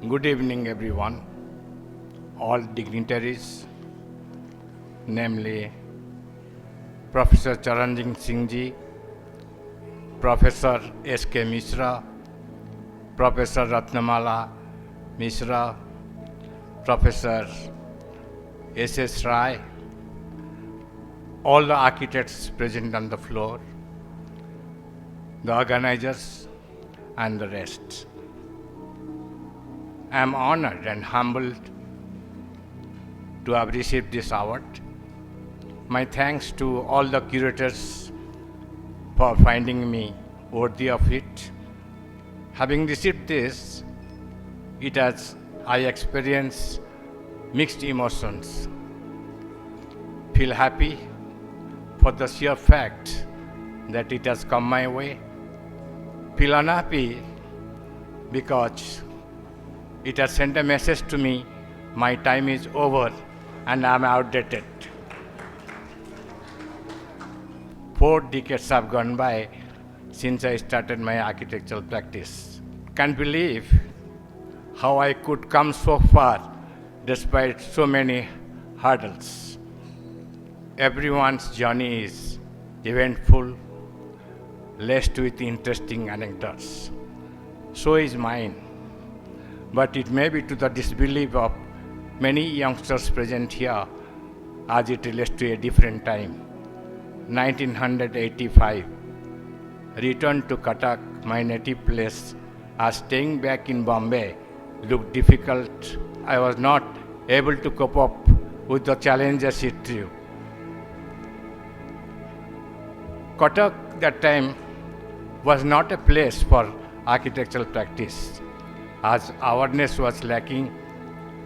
Good evening, everyone. All dignitaries, namely Professor Charanjit Singh ji, Professor S.K. Mishra, Professor Ratnamala Mishra, Professor S.S. Rai, all the architects present on the floor, the organizers, and the rest. I am honored and humbled to have received this award. My thanks to all the curators for finding me worthy of it. Having received this, I experience mixed emotions. Feel happy for the sheer fact that it has come my way. Feel unhappy because it has sent a message to me, my time is over and I am outdated. 4 decades have gone by since I started my architectural practice. Can't believe how I could come so far despite so many hurdles. Everyone's journey is eventful, laced with interesting anecdotes. So is mine. But it may be to the disbelief of many youngsters present here as it relates to a different time. 1985, returned to Cuttack, my native place, as staying back in Bombay looked difficult. I was not able to cope up with the challenges it threw. Cuttack that time was not a place for architectural practice. As awareness was lacking,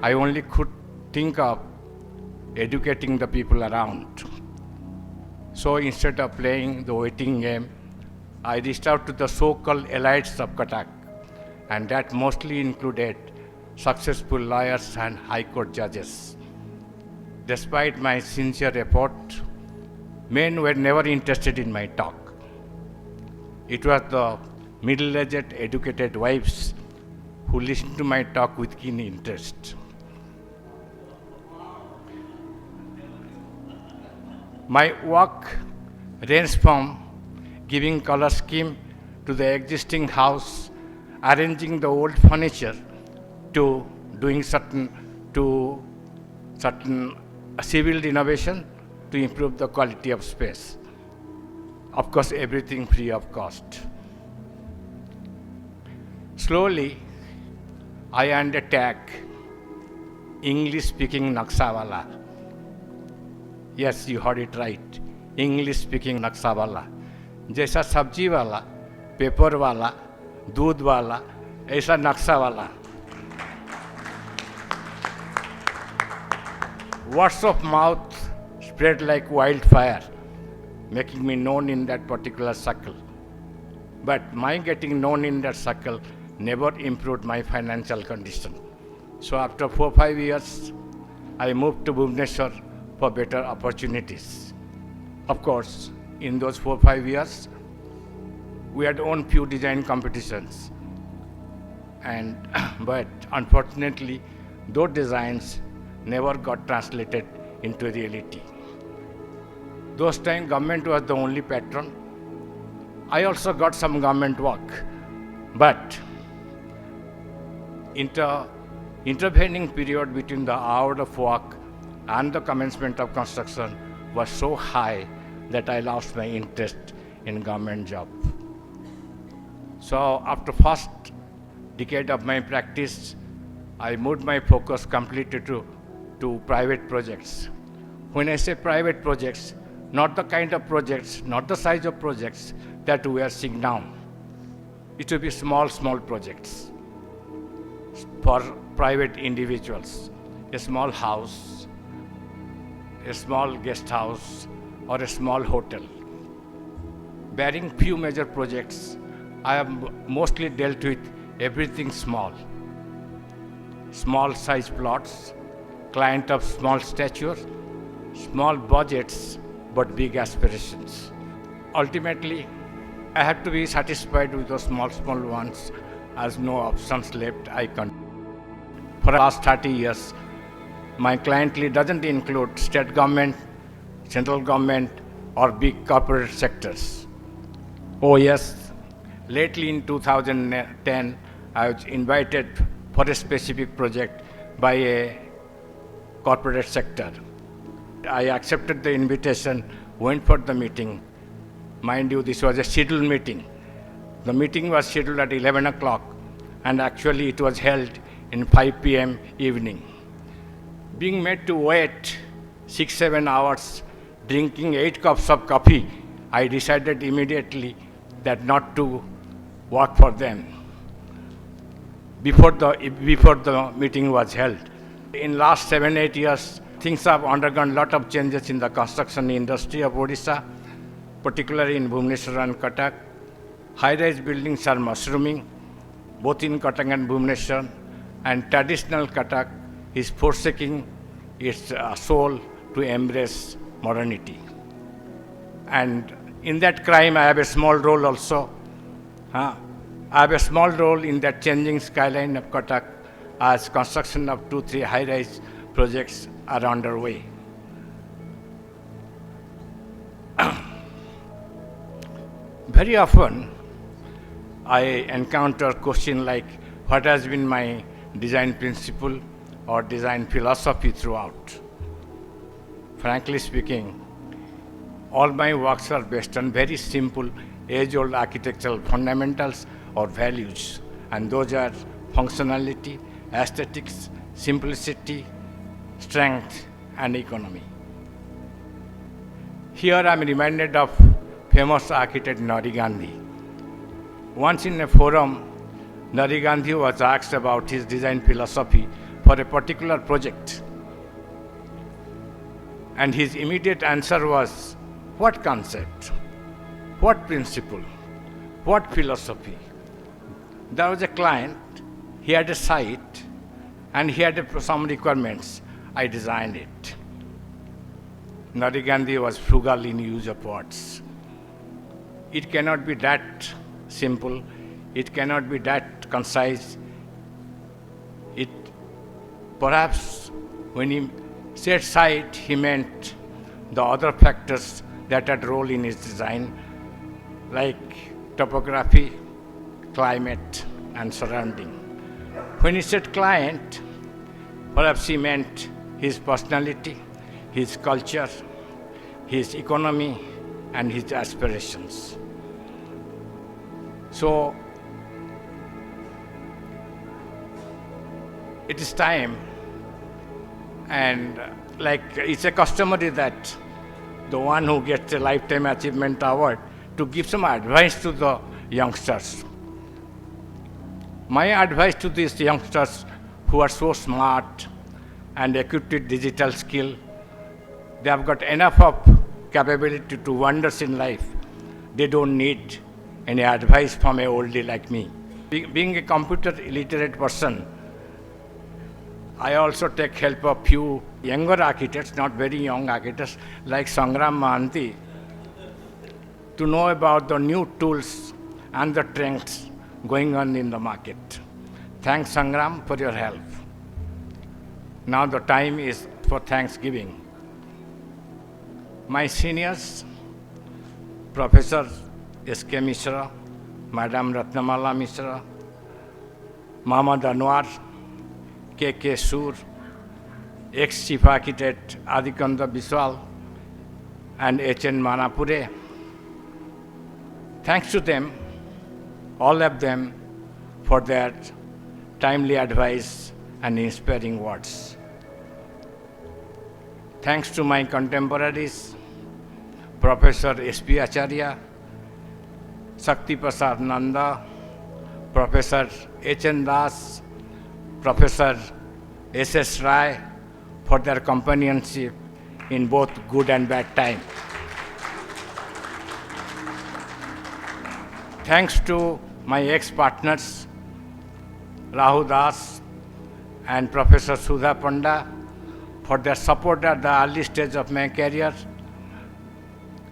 I only could think of educating the people around. So instead of playing the waiting game, I reached out to the so-called elites of Cuttack, and that mostly included successful lawyers and high court judges. Despite my sincere effort, men were never interested in my talk. It was the middle-aged educated wives who listened to my talk with keen interest. My work ranged from giving color scheme to the existing house, arranging the old furniture, to doing certain civil renovation to improve the quality of space. Of course, everything free of cost. Slowly, I earned a tag, English-speaking Naqshawala. Yes, you heard it right, English-speaking Naqshawala. जैसा सब्जी वाला, paper वाला, दूध वाला, ऐसा नक्शा वाला. Words of mouth spread like wildfire, making me known in that particular circle. But my getting known in that circle never improved my financial condition. So after 4-5 years, I moved to Bhubaneswar for better opportunities. Of course, in those 4-5 years, we had won few design competitions. But unfortunately, those designs never got translated into reality. Those times, government was the only patron. I also got some government work, but intervening period between the hour of work and the commencement of construction was so high that I lost my interest in government job. So after first decade of my practice, I moved my focus completely to private projects. When I say private projects, not the kind of projects, not the size of projects that we are seeing now. It will be small projects for private individuals. A small house, a small guest house, or a small hotel. Barring few major projects, I have mostly dealt with everything small. Small size plots, client of small stature, small budgets, but big aspirations. Ultimately, I had to be satisfied with those small ones, as no options left I can't. For the last 30 years, my clientele doesn't include state government, central government, or big corporate sectors. Oh yes, lately in 2010, I was invited for a specific project by a corporate sector. I accepted the invitation, went for the meeting. Mind you, this was a scheduled meeting. The meeting was scheduled at 11 o'clock, and actually it was held in 5 p.m. evening. Being made to wait 6-7 hours, drinking 8 cups of coffee, I decided immediately that not to work for them before the meeting was held. In last 7-8 years, things have undergone a lot of changes in the construction industry of Odisha, particularly in Bhubaneswar and Cuttack. High-rise buildings are mushrooming, both in Cuttack and Bhubaneswar, and traditional Cuttack is forsaking its soul to embrace modernity. And in that crime, I have a small role also. I have a small role in that changing skyline of Cuttack as construction of 2-3 high-rise projects are underway. Very often, I encounter questions like, what has been my design principle or design philosophy throughout? Frankly speaking, all my works are based on very simple, age-old architectural fundamentals or values, and those are functionality, aesthetics, simplicity, strength, and economy. Here I am reminded of famous architect Nari Gandhi. Once in a forum, Nari Gandhi was asked about his design philosophy for a particular project. And his immediate answer was, what concept? What principle? What philosophy? There was a client, he had a site, and he had some requirements. I designed it. Nari Gandhi was frugal in use of words. It cannot be that simple. It cannot be that concise. It perhaps when he said site, he meant the other factors that had role in his design, like topography, climate, and surrounding. When he said client, perhaps he meant his personality, his culture, his economy, and his aspirations. So, it is time, and like it's a customary that the one who gets a Lifetime Achievement Award to give some advice to the youngsters. My advice to these youngsters who are so smart and equipped with digital skill, they have got enough of capability to wonders in life. They don't need any advice from a oldie like me. Being a computer illiterate person, I also take help of few younger architects, not very young architects, like Sangram Mohanty, to know about the new tools and the trends going on in the market. Thanks, Sangram, for your help. Now the time is for Thanksgiving. My seniors, Professor S.K. Mishra, Madam Ratnamala Mishra, Muhammad Anwar, K.K. Sur, ex-chief architect Adikanda Biswal, and H.N. Manapure. Thanks to them, all of them, for their timely advice and inspiring words. Thanks to my contemporaries, Professor S.P. Acharya, Shakti Prasad Nanda, Professor H.N. Das, Professor S.S. Rai, for their companionship in both good and bad time. Thanks to my ex-partners, Rahu Das and Professor Sudha Panda, for their support at the early stage of my career,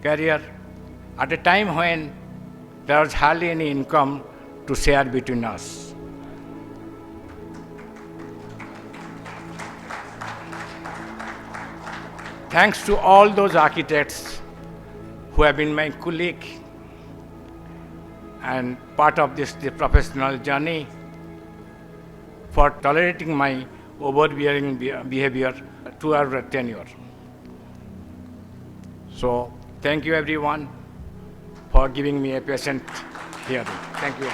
at a time when there was hardly any income to share between us. Thanks to all those architects who have been my colleague and part of the professional journey, for tolerating my overbearing behavior throughout the tenure. So thank you everyone for giving me a patient hearing. Thank you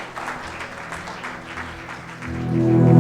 all.